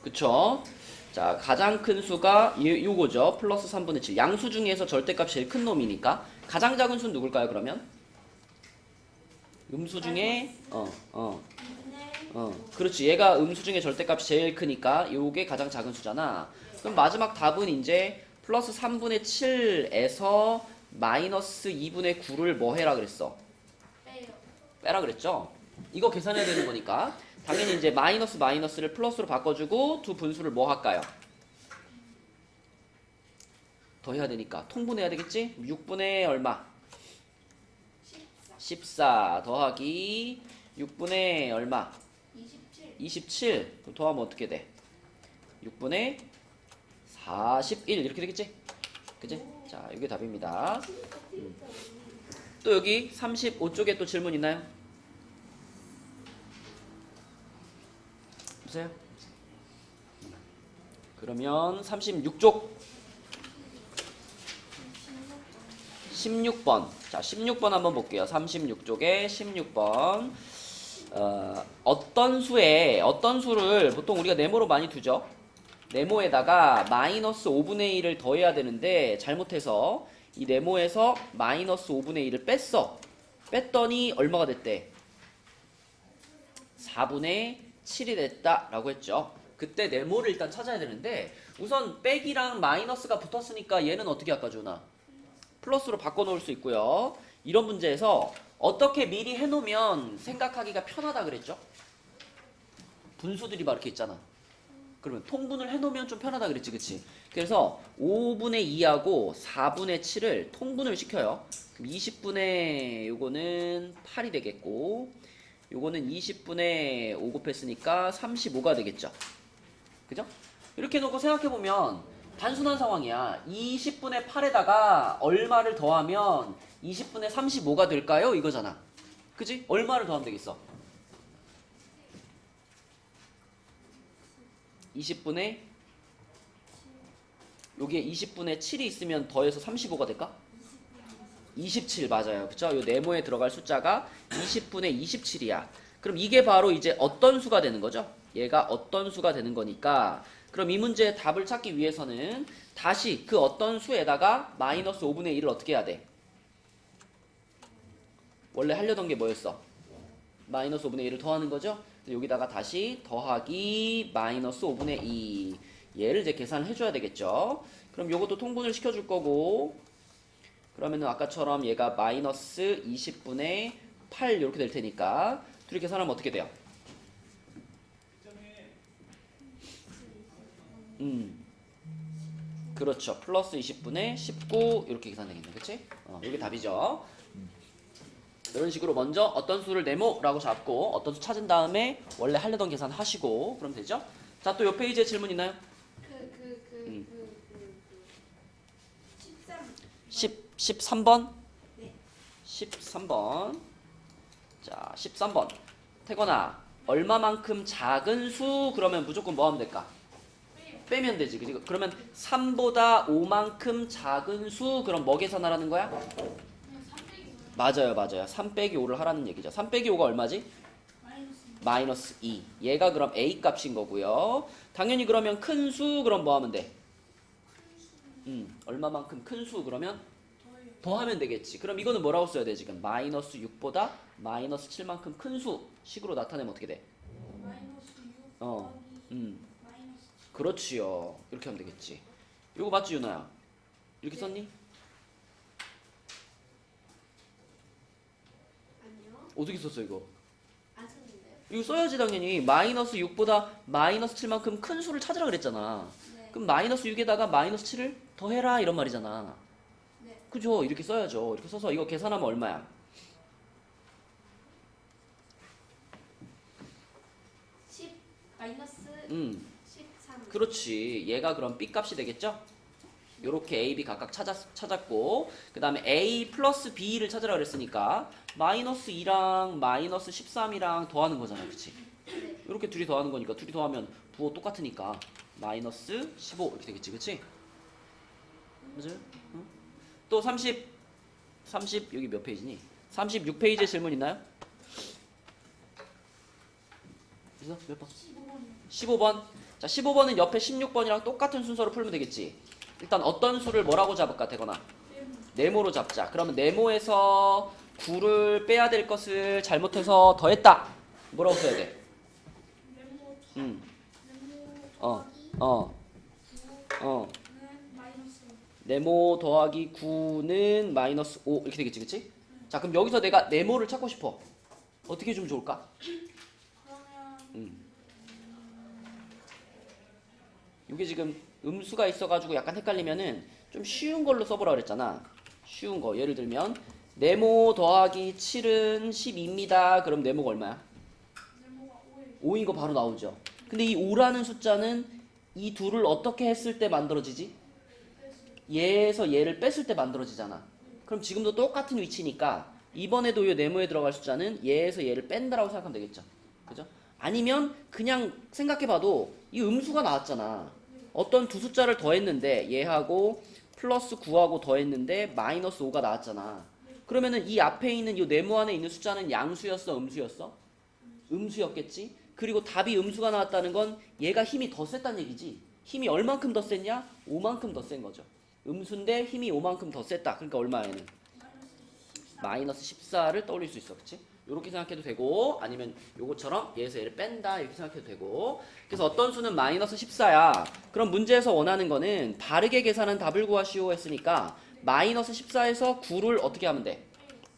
그쵸? 자, 가장 큰 수가 요거죠. 플러스 3분의 7. 양수 중에서 절대값이 제일 큰 놈이니까. 가장 작은 수는 누굴까요, 그러면? 음수 중에, 그렇지. 얘가 음수 중에 절대값이 제일 크니까 요게 가장 작은 수잖아. 그럼 마지막 답은 이제 플러스 3분의 7에서 마이너스 2분의 9를 뭐 해라 그랬어? 빼라 그랬죠? 이거 계산해야 되는 거니까. 당연히 이제 마이너스 마이너스를 플러스로 바꿔주고 두 분수를 뭐 할까요? 더 해야 되니까 통분해야 되겠지? 6분의 얼마? 14 더하기 6분의 얼마? 27 그럼 더하면 어떻게 돼? 6분의 41 이렇게 되겠지? 그치? 자, 이게 답입니다. 또 여기 35쪽에 또 질문 있나요? 보세요. 그러면 36쪽 16번. 자, 16번 한번 볼게요. 36쪽에 16번. 어떤 수를 보통 우리가 네모로 많이 두죠? 네모에다가 마이너스 5분의 1을 더해야 되는데 잘못해서 이 네모에서 마이너스 5분의 1을 뺐더니 얼마가 됐대? 4분의 7이 됐다라고 했죠. 그때 네모를 일단 찾아야 되는데 우선 빼기랑 마이너스가 붙었으니까 얘는 어떻게 할까, 준아? 플러스로 바꿔놓을 수 있고요. 이런 문제에서 어떻게 미리 해놓으면 생각하기가 편하다 그랬죠? 분수들이 막 이렇게 있잖아. 그러면 통분을 해놓으면 좀 편하다 그랬지, 그치? 그래서 5분의 2하고 4분의 7을 통분을 시켜요. 그럼 20분의 요거는 8이 되겠고 요거는 20분의 5 곱했으니까 35가 되겠죠. 그죠? 이렇게 놓고 생각해보면 단순한 상황이야. 20분의 8에다가 얼마를 더하면 20분의 35가 될까요? 이거잖아. 그지? 얼마를 더하면 되겠어? 20분의 여기에 20분의 7이 있으면 더해서 35가 될까? 27 맞아요. 그쵸? 요 네모에 들어갈 숫자가 20분의 27이야. 그럼 이게 바로 이제 어떤 수가 되는 거죠? 얘가 어떤 수가 되는 거니까 그럼 이 문제의 답을 찾기 위해서는 다시 그 어떤 수에다가 마이너스 5분의 1을 어떻게 해야 돼? 원래 하려던 게 뭐였어? 마이너스 5분의 1을 더하는 거죠? 여기다가 다시 더하기 마이너스 5분의 2 얘를 이제 계산을 해줘야 되겠죠? 그럼 요것도 통분을 시켜줄 거고 그러면은 아까처럼 얘가 마이너스 20분의 8 이렇게 될 테니까 둘이 계산하면 어떻게 돼요? 그렇죠. 플러스 20분의 19 이렇게 계산되겠네. 그치? 이게 답이죠. 이런 식으로 먼저 어떤 수를 네모라고 잡고 어떤 수 찾은 다음에 원래 하려던 계산 하시고 그럼 되죠? 자, 또 옆 페이지에 질문 있나요? 13번? 네. 13번. 자, 13번. 태건아, 얼마만큼 작은 수 그러면 무조건 뭐 하면 될까? 빼면 되지. 그지? 그러면 3보다 5만큼 작은 수 그럼 뭐 계산하라는 거야? 맞아요, 맞아요. 3 빼기 5를 하라는 얘기죠. 3 빼기 5가 얼마지? 마이너스 2. 얘가 그럼 A 값인 거고요. 당연히 그러면 큰 수 그럼 뭐 하면 돼? 얼마만큼 큰 수 그러면 더하면 되겠지. 그럼 이거는 뭐라고 써야 돼 지금? 마이너스 6보다 마이너스 7만큼 큰 수 식으로 나타내면 어떻게 돼? 그렇지요. 이렇게 하면 되겠지. 이거 맞지, 윤아야? 이렇게 썼니? 아니요. 어떻게 썼어 이거? 안 썼는데요. 이거 써야지 당연히. 마이너스 6보다 마이너스 7만큼 큰 수를 찾으라 그랬잖아. 네. 그럼 마이너스 6에다가 마이너스 7을 더해라 이런 말이잖아. 네. 그죠? 이렇게 써야죠. 이렇게 써서 이거 계산하면 얼마야? 10 마이너스 13. 그렇지. 얘가 그럼 B 값이 되겠죠? 요렇게 A, B 각각 찾았고 그 다음에 A 플러스 B를 찾으라 그랬으니까 마이너스 2랑 마이너스 13이랑 더하는 거잖아. 그치? 네. 이렇게 둘이 더하는 거니까 둘이 더하면 부호 똑같으니까 마이너스 15 이렇게 되겠지. 그치? 맞아요? 응? 또 30 여기 몇 페이지니? 36페이지에 질문 있나요? 그래서 몇 번? 15번. 15번. 자, 15번은 옆에 16번이랑 똑같은 순서로 풀면 되겠지. 일단 어떤 수를 뭐라고 잡을까, 되거나. 네모로 잡자. 그러면 네모에서 9를 빼야 될 것을 잘못해서 더했다. 뭐라고 써야 돼? 네모 음. 네모 어. 어. 는 마이너스 네모 더하기 9는 마이너스 5 이렇게 되겠지, 그치? 자, 그럼 여기서 내가 네모를 찾고 싶어. 어떻게 해주면 좋을까? 그러면 이게 지금 음수가 있어가지고 약간 헷갈리면은 좀 쉬운 걸로 써보라 그랬잖아. 쉬운 거. 예를 들면 네모 더하기 7은 12입니다. 그럼 네모가 얼마야? 네모가 5인 거 바로 나오죠. 근데 이 5라는 숫자는 이 둘을 어떻게 했을 때 만들어지지? 얘에서 얘를 뺐을 때 만들어지잖아. 그럼 지금도 똑같은 위치니까 이번에도 이 네모에 들어갈 숫자는 얘에서 얘를 뺀다라고 생각하면 되겠죠. 그죠? 아니면 그냥 생각해봐도 이 음수가 나왔잖아. 어떤 두 숫자를 더했는데 얘하고 플러스 9하고 더했는데 마이너스 5가 나왔잖아. 그러면은 이 앞에 있는 이 네모 안에 있는 숫자는 양수였어, 음수였어? 음수였겠지? 그리고 답이 음수가 나왔다는 건 얘가 힘이 더 셌다는 얘기지. 힘이 얼만큼 더 셌냐? 5만큼 더 센 거죠. 음수인데 힘이 5만큼 더 셌다. 그러니까 얼마에는? 마이너스 14를 떠올릴 수 있어. 그치? 이렇게 생각해도 되고, 아니면 요거처럼 얘에서 얘를 뺀다 이렇게 생각해도 되고. 그래서 어떤 수는 마이너스 14야. 그럼 문제에서 원하는 거는 바르게 계산한 답을 구하시오 했으니까 마이너스 14에서 9를 어떻게 하면 돼?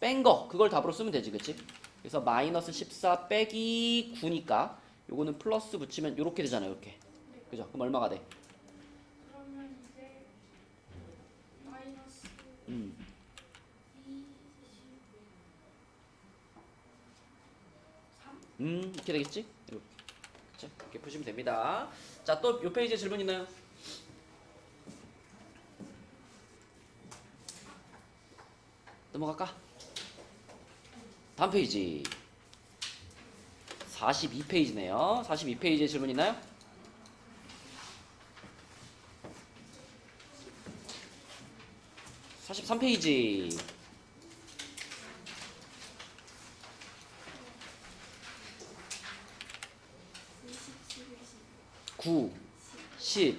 뺀 거. 그걸 답으로 쓰면 되지. 그치? 그래서 마이너스 14 빼기 9니까 요거는 플러스 붙이면 요렇게 되잖아요. 요렇게. 그죠? 그럼 얼마가 돼? 그러면 이제 마이너스 음. 23 이렇게 되겠지? 이렇게. 그쵸? 이렇게 푸시면 됩니다. 자, 또 요 페이지에 질문 있나요? 넘어갈까? 다음 페이지 42페이지네요. 42페이지에 질문 있나요? (43) 페이지 9, 10,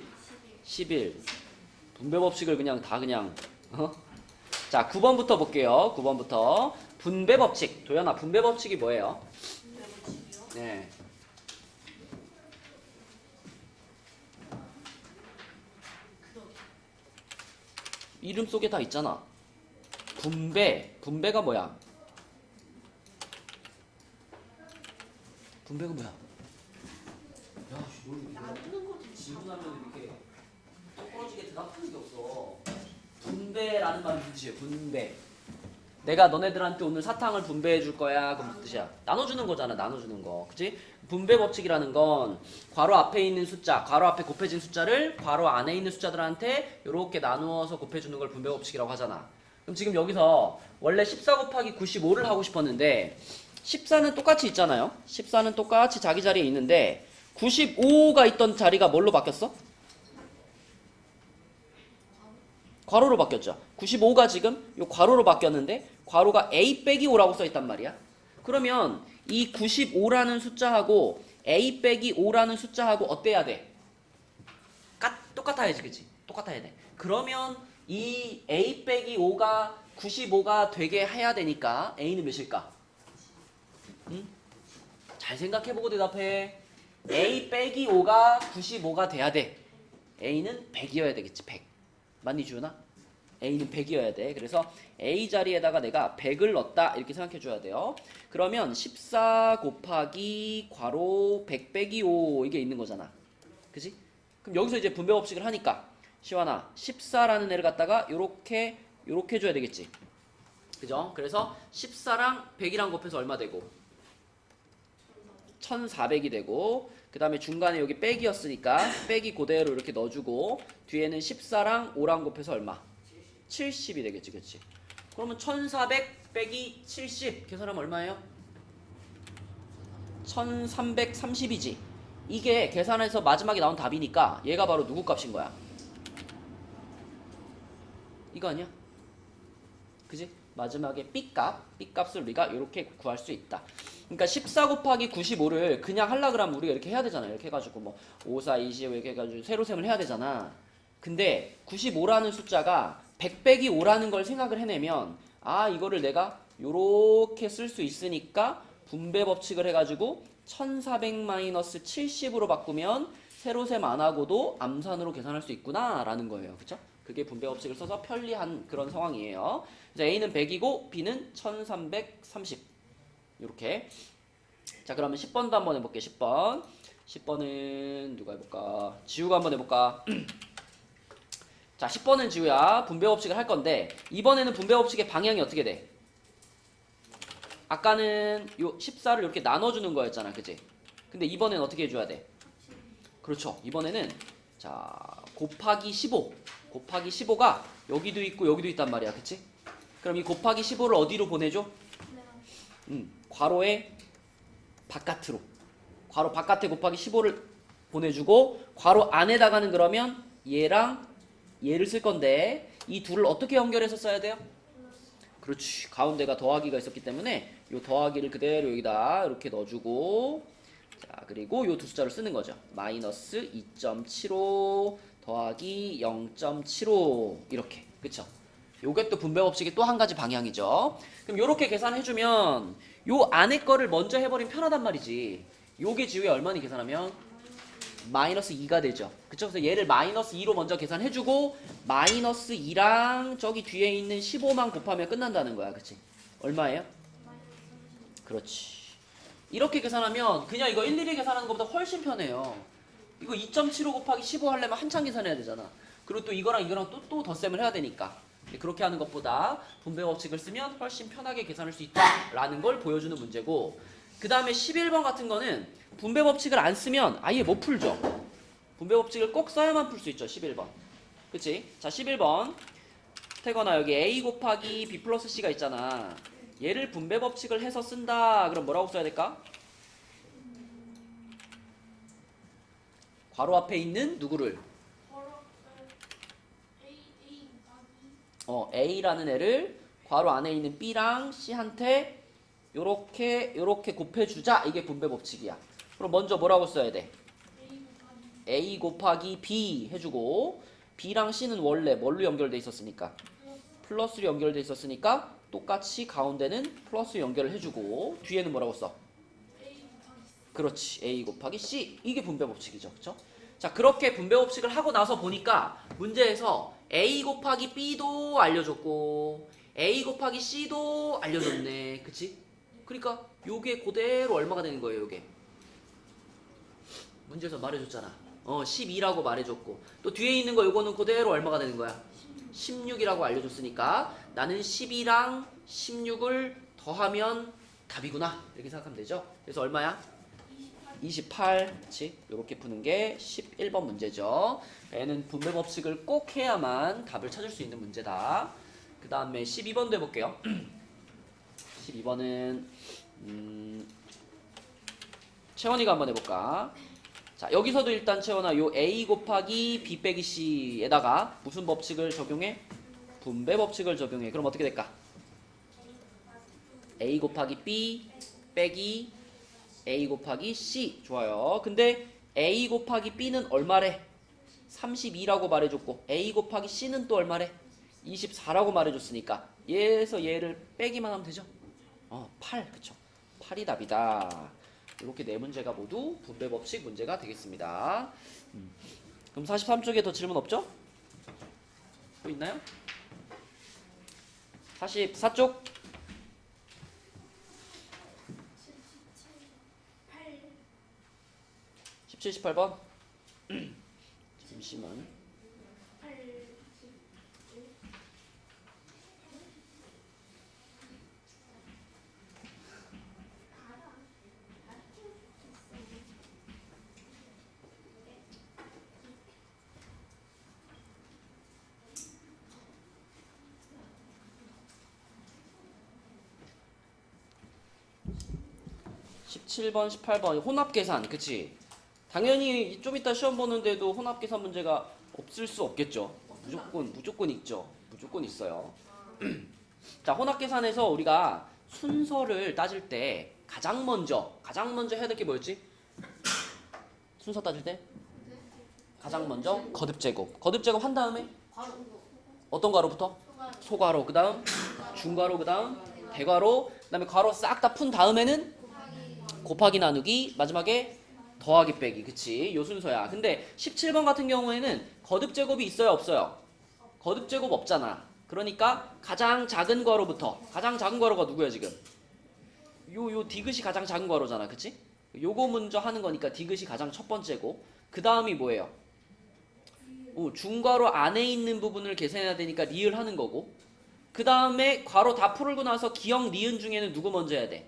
11 분배 법칙을 그냥 다 그냥 자, 9번부터 볼게요. 9번부터 분배 법칙. 도연아, 분배 법칙이 뭐예요? 네. 이름 속에 다 있잖아. 분배가 뭐야? 분배가 뭐야? 야, 질문하면 이렇게 똑부러지게 대답하는 게 없어. 분배라는 말이 무슨 뜻이에요? 분배. 내가 너네들한테 오늘 사탕을 분배해 줄 거야. 그럼 무슨 뜻이야? 나눠주는 거잖아. 나눠주는 거. 그치? 분배 법칙이라는 건 괄호 앞에 있는 숫자, 괄호 앞에 곱해진 숫자를 괄호 안에 있는 숫자들한테 이렇게 나누어서 곱해주는 걸 분배 법칙이라고 하잖아. 그럼 지금 여기서 원래 14 곱하기 95를 하고 싶었는데 14는 똑같이 있잖아요. 14는 똑같이 자기 자리에 있는데 95가 있던 자리가 뭘로 바뀌었어? 괄호로 바뀌었죠. 95가 지금 요 괄호로 바뀌었는데 괄호가 a 빼기 5라고 써있단 말이야. 그러면 이 95라는 숫자하고 a 빼기 5라는 숫자하고 어때야 돼? 똑같아야지, 그치? 똑같아야 돼. 그러면 이 a 빼기 5가 95가 되게 해야 되니까 a는 몇일까? 응? 잘 생각해보고 대답해. a 빼기 5가 95가 돼야 돼. a는 100이어야 되겠지. 100. 맞니, 주은아? a는 100이어야 돼. 그래서 a 자리에다가 내가 100을 넣었다 이렇게 생각해 줘야 돼요. 그러면 14 곱하기 괄호 100 빼기 5 이게 있는 거잖아. 그치? 그럼 여기서 이제 분배 법칙을 하니까 시환아 14라는 애를 갖다가 요렇게 줘야 되겠지. 그죠? 그래서 14랑 100이랑 곱해서 얼마 되고 1400이 되고 그 다음에 중간에 여기 빼기였으니까 빼기 그대로 이렇게 넣어주고 뒤에는 14랑 5랑 곱해서 얼마? 70이 되겠지. 그치? 그러면 1400 빼기 70 계산하면 얼마예요? 1330이지. 이게 계산해서 마지막에 나온 답이니까 얘가 바로 누구 값인 거야? 이거 아니야? 그지? 마지막에 B값을 우리가 이렇게 구할 수 있다. 그러니까 14 곱하기 95를 그냥 하려 그러면 우리가 이렇게 해야 되잖아. 이렇게 해가지고 뭐 5, 4, 20 이렇게 해가지고 세로셈을 해야 되잖아. 근데 95라는 숫자가 100 빼기 5라는 걸 생각을 해내면 아 이거를 내가 요렇게 쓸 수 있으니까 분배 법칙을 해가지고 1400-70으로 바꾸면 세로셈 안 하고도 암산으로 계산할 수 있구나 라는 거예요. 그쵸? 그게 분배 법칙을 써서 편리한 그런 상황이에요. 이제 A는 100이고 B는 1330 이렇게. 자 그러면 10번도 한번 해볼게요. 10번 10번은 누가 해볼까? 지우가 한번 해볼까? 자 10번은 지우야 분배 법칙을 할 건데 이번에는 분배 법칙의 방향이 어떻게 돼? 아까는 요 14를 이렇게 나눠주는 거였잖아 그치? 근데 이번엔 어떻게 해줘야 돼? 그렇죠. 이번에는 자 곱하기 15 곱하기 15가 여기도 있고 여기도 있단 말이야 그치? 그럼 이 곱하기 15를 어디로 보내줘? 괄호의 바깥으로 괄호 바깥에 곱하기 15를 보내주고 괄호 안에다가는 그러면 얘랑 얘를 쓸 건데 이 둘을 어떻게 연결해서 써야 돼요? 그렇지. 가운데가 더하기가 있었기 때문에 이 더하기를 그대로 여기다 이렇게 넣어주고 자 그리고 이 두 숫자를 쓰는 거죠. 마이너스 2.75 더하기 0.75 이렇게 그쵸? 요게 또 분배 법칙의 또 한 가지 방향이죠. 그럼 요렇게 계산해주면 요 안에 거를 먼저 해버리면 편하단 말이지. 요게 지우에 얼마니 계산하면? 마이너스 2가 되죠. 그쵸? 그래서 얘를 마이너스 2로 먼저 계산해주고 마이너스 2랑 저기 뒤에 있는 15만 곱하면 끝난다는 거야. 그치? 얼마예요? 그렇지. 이렇게 계산하면 그냥 이거 일일이 계산하는 것보다 훨씬 편해요. 이거 2.75 곱하기 15 하려면 한참 계산해야 되잖아. 그리고 또 이거랑 이거랑 또 덧셈을 해야 되니까. 그렇게 하는 것보다 분배 법칙을 쓰면 훨씬 편하게 계산할 수 있다라는 걸 보여주는 문제고 그 다음에 11번 같은 거는 분배 법칙을 안 쓰면 아예 못 풀죠. 분배 법칙을 꼭 써야만 풀 수 있죠. 11번. 그치? 자 11번 태거나 여기 A 곱하기 B 플러스 C가 있잖아. 얘를 분배 법칙을 해서 쓴다. 그럼 뭐라고 써야 될까? 괄호 앞에 있는 누구를? A라는 애를 괄호 안에 있는 B랑 C한테 요렇게 곱해주자. 이게 분배 법칙이야. 그럼 먼저 뭐라고 써야 돼? A 곱하기 B 해주고 B랑 C는 원래 뭘로 연결돼 있었으니까? 플러스로 연결돼 있었으니까 똑같이 가운데는 플러스 연결을 해주고 뒤에는 뭐라고 써? 그렇지. A 곱하기 C. 이게 분배 법칙이죠. 그쵸? 자 그렇게 분배 법칙을 하고 나서 보니까 문제에서 A 곱하기 B도 알려줬고 A 곱하기 C도 알려줬네. 그치? 그러니까 요게 그대로 얼마가 되는 거예요 요게? 문제에서 말해줬잖아. 12라고 말해줬고 또 뒤에 있는 거 요거는 그대로 얼마가 되는 거야? 16이라고 알려줬으니까 나는 12랑 16을 더하면 답이구나 이렇게 생각하면 되죠. 그래서 얼마야? 28. 그치? 요렇게 푸는 게 11번 문제죠. 얘는 분배 법칙을 꼭 해야만 답을 찾을 수 있는 문제다. 그 다음에 12번도 해볼게요. 12번은 채원이가 한번 해볼까? 자 여기서도 일단 채원아 요 A 곱하기 B 빼기 C에다가 무슨 법칙을 적용해? 분배 법칙을 적용해. 그럼 어떻게 될까? A 곱하기 B 빼기 A 곱하기 C. 좋아요. 근데 A 곱하기 B는 얼마래? 32라고 말해줬고 A 곱하기 C는 또 얼마래? 24라고 말해줬으니까 얘에서 얘를 빼기만 하면 되죠. 8. 그쵸? 8이 답이다. 이렇게 네 문제가 모두 분배 법칙 문제가 되겠습니다. 그럼 43쪽에 더 질문 없죠? 또 있나요? 44쪽 17, 18번 잠시만. (17번) (18번) 혼합계산 그치? 당연히 좀 이따 시험 보는데도 혼합계산 문제가 없을 수 없겠죠. 무조건 있죠. 무조건 있어요. 자 혼합계산에서 우리가 순서를 따질 때 가장 먼저 해야 될 게 뭐였지? 순서 따질 때 가장 먼저 거듭제곱. 거듭제곱 한 다음에 어떤 괄호부터? 소괄호. 그 다음 중괄호. 그 다음 대괄호. 그 다음에 괄호 싹 다 푼 다음에는 곱하기 나누기. 마지막에 더하기 빼기. 그치? 요 순서야. 근데 17번 같은 경우에는 거듭제곱이 있어요 없어요? 거듭제곱 없잖아. 그러니까 가장 작은 괄호부터. 가장 작은 괄호가 누구야 지금? 요 디귿이 가장 작은 괄호잖아. 그치? 요거 먼저 하는 거니까 디귿이 가장 첫 번째고, 그 다음이 뭐예요? 중괄호 안에 있는 부분을 계산해야 되니까 리을 하는 거고, 그 다음에 괄호 다 풀고 나서 기역 니은 중에는 누구 먼저 해야 돼?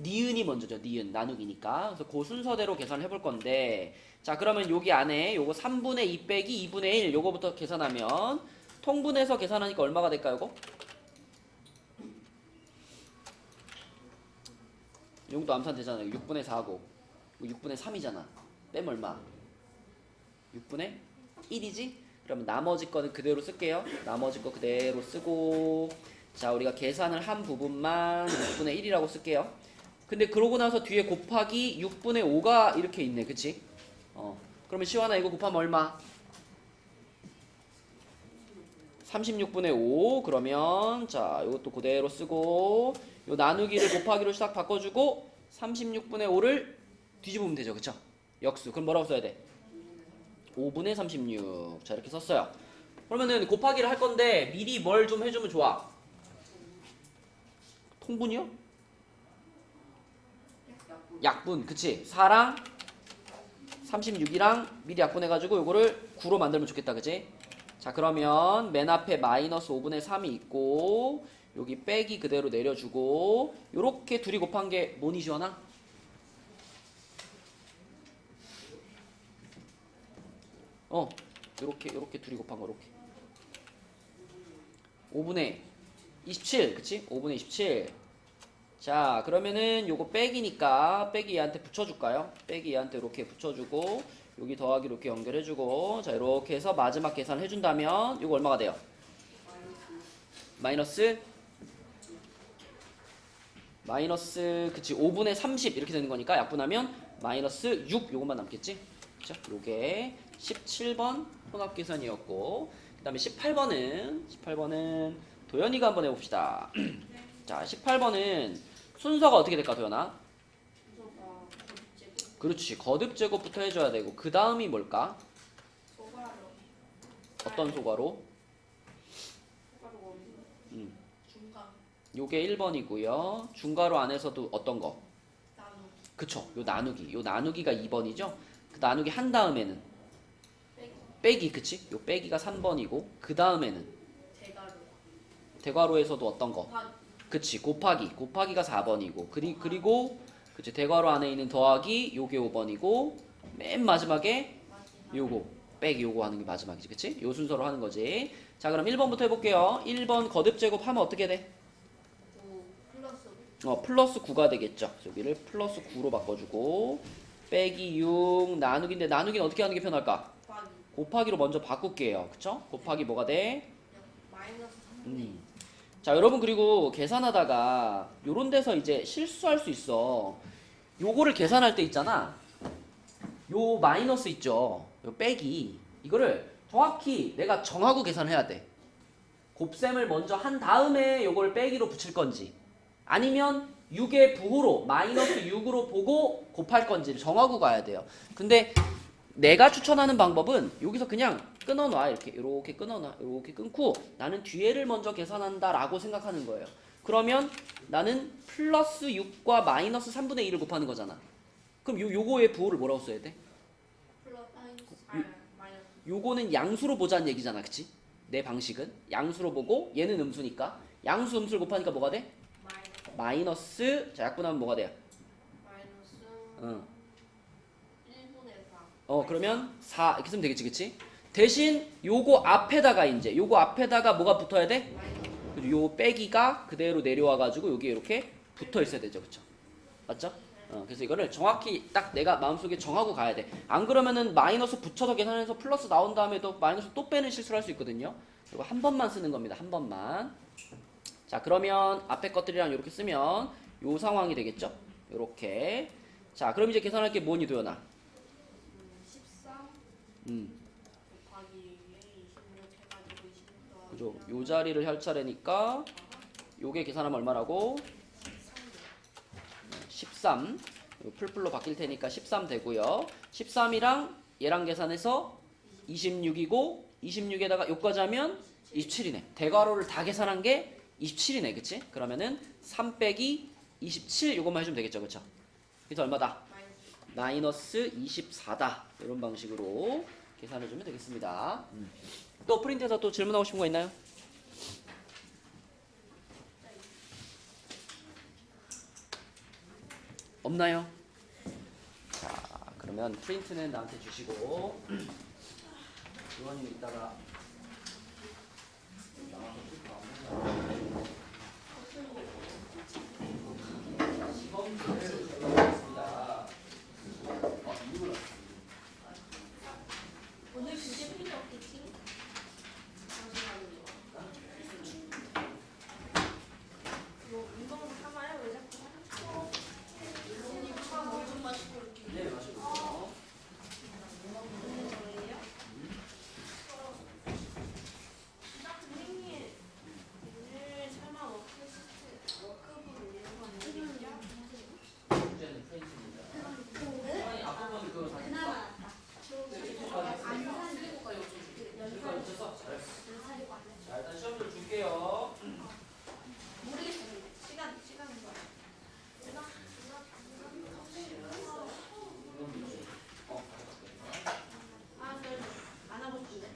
니은이 먼저죠. 니은 나누기니까. 그래서 그 순서대로 계산을 해볼 건데, 자 그러면 여기 안에 요거 3분의 2 빼기 2분의 1 요거부터 계산하면 통분해서 계산하니까 얼마가 될까요? 요거? 용도 암산 되잖아요. 6분의 4고 6분의 3이잖아. 빼면 얼마? 6분의 1이지? 그러면 나머지 거는 그대로 쓸게요. 나머지 거 그대로 쓰고, 자 우리가 계산을 한 부분만 6분의 1이라고 쓸게요. 근데 그러고 나서 뒤에 곱하기 6분의 5가 이렇게 있네. 그치? 그러면 시환아 이거 곱하면 얼마? 36분의 5. 그러면 자 이것도 그대로 쓰고, 요 나누기를 곱하기로 싹 바꿔주고 36분의 5를 뒤집으면 되죠. 그쵸? 역수. 그럼 뭐라고 써야 돼? 5분의 36. 자 이렇게 썼어요. 그러면은 곱하기를 할 건데 미리 뭘 좀 해주면 좋아? 통분이요? 약분. 그치? 4랑 36이랑 미리 약분해가지고 요거를 9로 만들면 좋겠다. 그치? 자 그러면 맨 앞에 마이너스 5분의 3이 있고 여기 빼기 그대로 내려주고, 요렇게 둘이 곱한 게 뭐니 시원아? 요렇게 둘이 곱한 거. 요렇게 5분의 27. 그치? 5분의 27. 자 그러면은 요거 빼기니까 빼기 얘한테 붙여줄까요? 빼기 얘한테 이렇게 붙여주고 여기 더하기 이렇게 연결해주고, 자 이렇게 해서 마지막 계산을 해준다면 요거 얼마가 돼요? 마이너스 그치 5분의 30 이렇게 되는 거니까 약분하면 마이너스 6 요것만 남겠지? 그쵸? 요게 17번 혼합계산이었고, 그 다음에 18번은 도현이가 한번 해봅시다. 자 18번은 순서가 어떻게 될까 도현아? 그렇지. 거듭제곱부터 해줘야 되고, 그 다음이 뭘까? 소괄호. 어떤 소괄호? 소괄호 중간. 요게 1번이고요. 중괄호 안에서도 어떤 거? 나누. 그쵸. 요 나누기. 요 나누기가 2번이죠. 그 나누기 한 다음에는 빼기. 빼기. 그치? 요 빼기가 3번이고, 그 다음에는 대괄호. 대괄호에서도 어떤 거? 곱하기. 그치. 곱하기가 4번이고, 그리고 그치. 대괄호 안에 있는 더하기 요게 5번이고, 맨 마지막에 마지막. 요거 빼기 요거 하는 게 마지막이지. 그치? 요 순서로 하는 거지. 자 그럼 1번부터 해볼게요. 1번 거듭제곱 하면 어떻게 돼? 9 플러스 플러스 9가 되겠죠. 여기를 플러스 9로 바꿔주고, 빼기 6 나누기인데, 나누기는 어떻게 하는 게 편할까? 곱하기. 곱하기로 먼저 바꿀게요. 그쵸? 곱하기 뭐가 돼? 마이너스 3분의 자 여러분, 그리고 계산하다가 요런 데서 이제 실수할 수 있어. 요거를 계산할 때 있잖아, 요 마이너스 있죠, 요 빼기, 이거를 정확히 내가 정하고 계산해야 돼. 곱셈을 먼저 한 다음에 요걸 빼기로 붙일 건지, 아니면 6의 부호로 마이너스 6으로 보고 곱할 건지를 정하고 가야 돼요. 근데 내가 추천하는 방법은 여기서 그냥 끊어놔. 이렇게 끊어놔. 이렇게 끊고 나는 뒤에를 먼저 계산한다 라고 생각하는 거예요. 그러면 나는 플러스 6과 마이너스 3분의 2를 곱하는 거잖아. 그럼 요거의 부호를 뭐라고 써야 돼? 마이너스. 요거는 양수로 보자는 얘기잖아. 그치? 내 방식은 양수로 보고 얘는 음수니까 양수 음수를 곱하니까 뭐가 돼? 마이너스. 자 약분하면 뭐가 돼요? 마이너스 1분의 4. 그러면 4 이렇게 쓰면 되겠지. 그치? 대신 요거 앞에다가 뭐가 붙어야 돼? 마이너스. 그리고 요 빼기가 그대로 내려와가지고 여기에 이렇게 붙어 있어야 되죠. 그쵸? 맞죠? 그래서 이거를 정확히 딱 내가 마음속에 정하고 가야 돼. 안 그러면은 마이너스 붙여서 계산해서 플러스 나온 다음에도 마이너스 또 빼는 실수를 할 수 있거든요. 이거 한 번만 쓰는 겁니다. 한 번만. 자 그러면 앞에 것들이랑 이렇게 쓰면 요 상황이 되겠죠? 요렇게. 자, 그럼 이제 계산할 게 뭐니, 도연아? 13 음, 곱하기 26 해가지고 26 그죠. 요 자리를 할 차례니까 요게 계산하면 얼마라고? 13. 풀풀로 바뀔 테니까 13 되고요. 13이랑 얘랑 계산해서 26이고 26에다가 요까지 하면 27이네. 대괄호를 다 계산한 게 27이네. 그치? 그러면은 3 빼기 27 요것만 해주면 되겠죠. 그쵸? 그래서 얼마다? 마이너스 24다. 이런 방식으로 계산해주면 되겠습니다. 또 프린트해서 또 질문하고 싶은 거 있나요? 없나요? 자, 그러면 프린트는 나한테 주시고 요원님 이따가 시범표를 적어보겠습니다. 오늘 그게 필요 없겠지? 잠시만요. 뭐 운동을 하나요? 왜 자꾸 하죠? 물좀 마시고 이렇게 네, 마시고요. 먹는 거예요? 선생님 오늘 설마 워크북 이런 거 아니겠죠? 문제는 프린트입니다. 아니, 앞부분 그거 다시 자, 일단 시험지를 줄게요. 모르겠어요. 시간인 거야. 아, 안 하고 싶은데.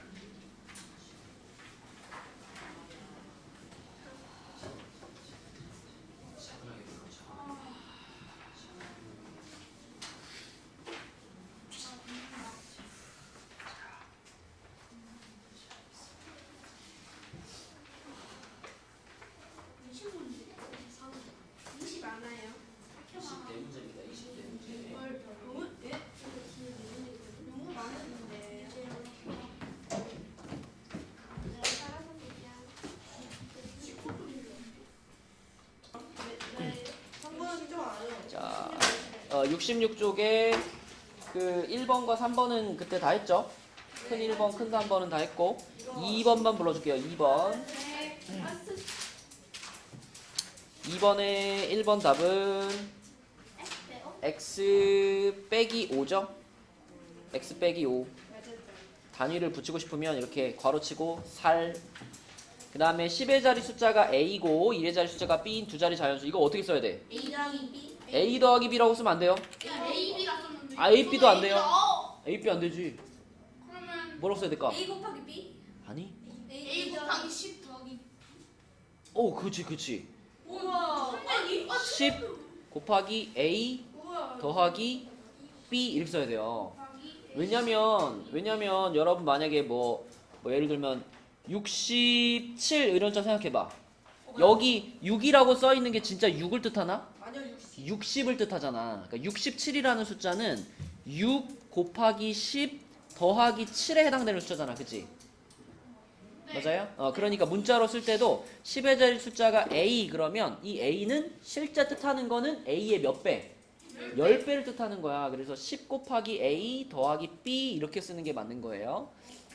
많아요. 20대 문제입니다. 20대 문제. 너무 예? 너무 많은데. 성분은 좀 알아요. 자, 66쪽에 그 1번과 3번은 그때 다 했죠? 큰 1번, 큰 3번은 다 했고 2번만 불러줄게요. 2번. 2번의 1번 답은 x 빼기 5죠? x 빼기 5. 단위를 붙이고 싶으면 이렇게 괄호치고 살. 그 다음에 10의 자리 숫자가 a고 1의 자리 숫자가 b인 두 자리 자연수. 이거 어떻게 써야 돼? A 더하기 B. a 더하기 b라고 쓰면 안 돼요. A B라 썼는데. 아, a, b도 안 돼요. a, b 안 되지. 그러면 뭐라고 써야 될까? A 곱하기 B? 아니. A 곱하기 10 더하기. 오, 그치. 우와. 아니. 10 곱하기 a 우와. 더하기 b 이렇게 써야 돼요. 왜냐면 여러분 만약에 뭐 예를 들면 67 이런 자 생각해봐. 여기 6이라고 써 있는 게 진짜 6을 뜻하나? 아니요 60을 뜻하잖아. 그러니까 67이라는 숫자는 6 곱하기 10 더하기 7에 해당되는 숫자잖아, 그치? 맞아요? 그러니까 문자로 쓸 때도 10의 자리 숫자가 a 그러면 이 a는 실제 뜻하는 거는 a의 몇 배? 10배를 뜻하는 거야. 그래서 10 곱하기 a 더하기 b 이렇게 쓰는 게 맞는 거예요.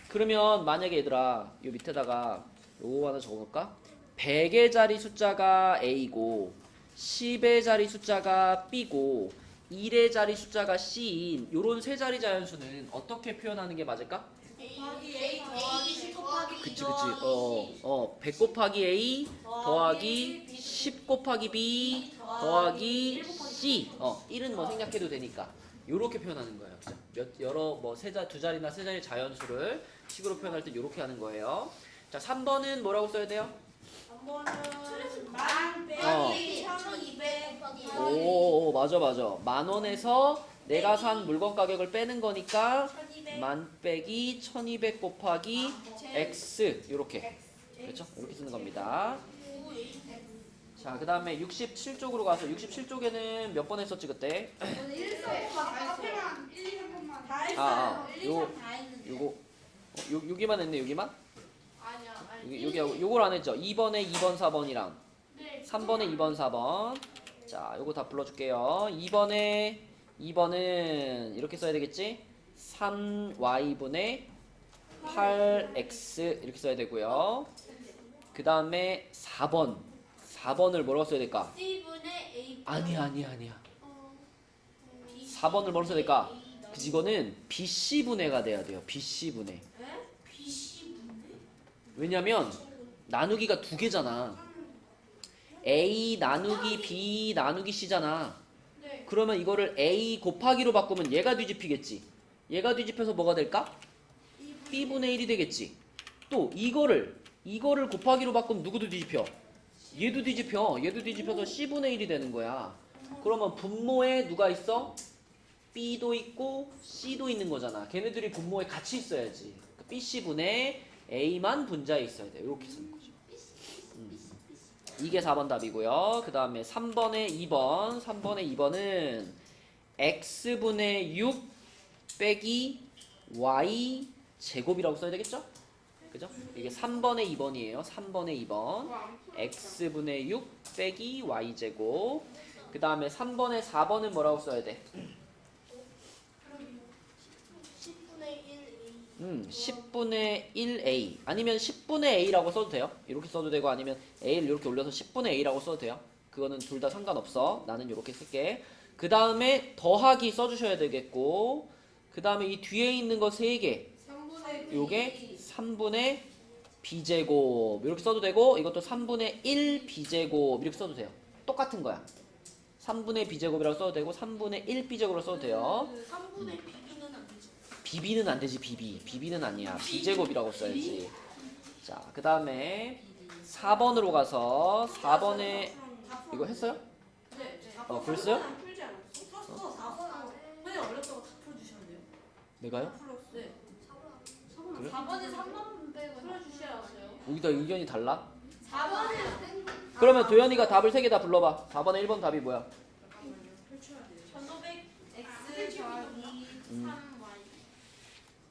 그러면 만약에 얘들아 요 밑에다가 요거 하나 적어놓을까? 100의 자리 숫자가 a고 10의 자리 숫자가 b고 1의 자리 숫자가 c인 요런 세 자리 자연수는 어떻게 표현하는 게 맞을까? A 더하기 10 곱하기 그치 100 곱하기 a 더하기 10 곱하기 b 더하기 c 1은 뭐 생략해도 되니까 요렇게 표현하는 거예요. 그죠? 여러 뭐 두 자리나 세 자리 자연수를 식으로 표현할 때 요렇게 하는 거예요. 자, 3번은 뭐라고 써야 돼요? 3번은 만 빼기 1200 오, 맞아. 10,000원에서 내가 산 물건 가격을 빼는 거니까 1200 만 빼기 1200 곱하기 x 요렇게. 그렇죠? 이렇게 쓰는 겁니다. 자, 그 다음에 67쪽으로 가서 67쪽에는 몇 번 했었지 그때? 앞에만 1, 2, 3번만 다 했어요. 요거 여기만 했네. 여기만? 아니야. 여기하고 요걸 안 했죠? 2번에 2번 4번이랑 네. 3번에 2번 4번 자, 요거 다 불러줄게요. 2번은 이렇게 써야 되겠지? 3y분의 8x 이렇게 써야 되고요. 그 다음에 4번을 뭐라고 써야 될까? C분의 A. 아니야. 4번을 뭐라고 써야 될까? 그치, 이거는 BC분해가 돼야 돼요. BC분해. BC분의? 왜냐면 나누기가 두 개잖아. A 나누기 B 나누기 C잖아. 네. 그러면 이거를 A 곱하기로 바꾸면 얘가 뒤집히겠지. 얘가 뒤집혀서 뭐가 될까? B분의 1이 되겠지. 또 이거를 곱하기로 바꾸면 누구도 뒤집혀? 얘도 뒤집혀서 C분의 1이 되는 거야. 그러면 분모에 누가 있어? B도 있고 C도 있는 거잖아. 걔네들이 분모에 같이 있어야지. 그러니까 BC분의 A만 분자에 있어야 돼. 이렇게 쓰는 거죠. 이게 4번 답이고요. 그 다음에 3번의 2번은 x분의 6 빼기 y 제곱이라고 써야 되겠죠? 그죠? 이게 3번의 2번이에요. 3번의 2번 x분의 6 빼기 y 제곱. 그 다음에 3번의 4번은 뭐라고 써야 돼? 10분의 1a 아니면 10분의 a라고 써도 돼요. 이렇게 써도 되고 아니면 a를 이렇게 올려서 10분의 a라고 써도 돼요. 그거는 둘 다 상관없어. 나는 이렇게 쓸게. 그 다음에 더하기 써주셔야 되겠고, 그 다음에 이 뒤에 있는 거 3개, 요게 3분의 b제곱 이렇게 써도 되고, 이것도 3분의 1 b제곱 이렇게 써도 돼요. 똑같은 거야. 3분의 b제곱이라고 써도 되고 3분의 1 b제곱이라고 써도 돼요. 3분의 B는 안 되죠. 비비는 안 되지. 비비는 아니야. b제곱이라고 써야지. 자, 그 다음에 4번으로 가서 4번에 이거 했어요? 네. 글쎄요? 풀지 않았어? 풀었어. 4번. 선생님 어렵다고 다 풀어주셨는데요? 내가요? 네. 그래? 4번에 3번 빼고 풀어주셔야죠. 여기다 의견이 달라? 4번에 그러면 도현이가 답을 3개 다 불러봐. 4번에 1번 답이 뭐야?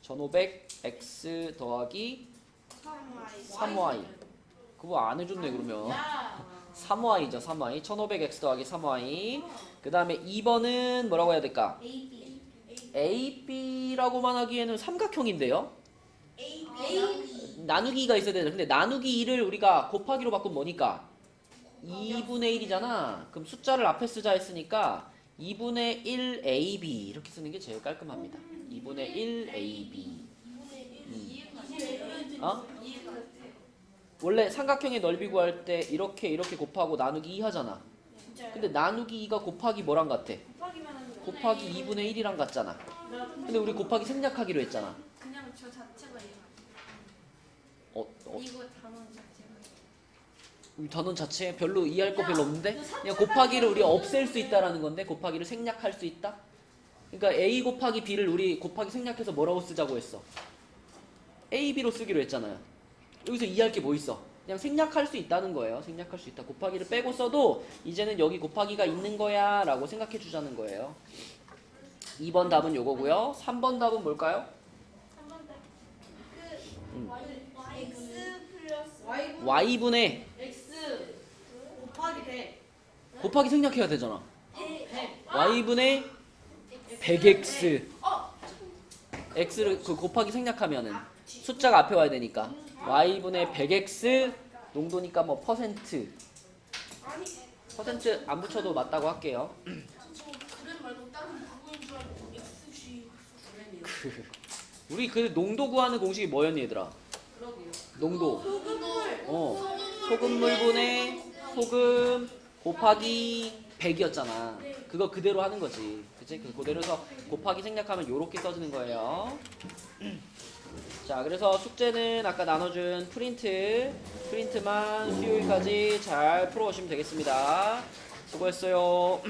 1500X 더하기 3Y. 1500x 더하기 3Y. 3y. 그거 안 해줬네 그러면. 야. 3y죠. 3y. 1500x 더하기 3y. 그 다음에 2번은 뭐라고 해야 될까? AB. AB라고만 하기에는 삼각형인데요. AB. 나누기가 있어야 되는데, 근데 나누기 2를 우리가 곱하기로 바꾸면 뭐니까? 2분의 1이잖아. 그럼 숫자를 앞에 쓰자 했으니까 2분의 1 AB 이렇게 쓰는 게 제일 깔끔합니다. 2분의 1 AB. 어? 원래 삼각형의 넓이 구할 때 이렇게 곱하고 나누기 2 하잖아. 근데 나누기 2가 곱하기 뭐랑 같아? 곱하기 2분의 1이랑 같잖아. 근데 우리 곱하기 생략하기로 했잖아. 그냥 저 자체가 이거 단원 자체가. 이 단원 자체 별로 이해할 거 별로 없는데 그냥 곱하기를 우리 없앨 수 있다라는 건데 곱하기를 생략할 수 있다? 그러니까 A 곱하기 B를 우리 곱하기 생략해서 뭐라고 쓰자고 했어? AB로 쓰기로 했잖아요. 여기서 이해할 게 뭐 있어? 그냥 생략할 수 있다는 거예요. 생략할 수 있다. 곱하기를 빼고 써도 이제는 여기 곱하기가 있는 거야 라고 생각해 주자는 거예요. 2번 답은 요거고요. 3번 답은 뭘까요? 3번 X 플러스 Y분의 X 곱하기 100. 곱하기 생략해야 되잖아. 100. Y분의 100x x를 그 곱하기 생략하면은 숫자가 앞에 와야 되니까 y분의 100x 농도니까 뭐 퍼센트 안 붙여도 맞다고 할게요. 그래 말고 다른 부분인 줄 알고 X지. 우리 그 농도 구하는 공식이 뭐였니 얘들아? 농도 소금물분의 소금 곱하기 100이었잖아. 그거 그대로 하는 거지. 그치? 그대로 해서 곱하기 생략하면 요렇게 써지는 거예요. 자, 그래서 숙제는 아까 나눠준 프린트만 수요일까지 잘 풀어오시면 되겠습니다. 수고했어요.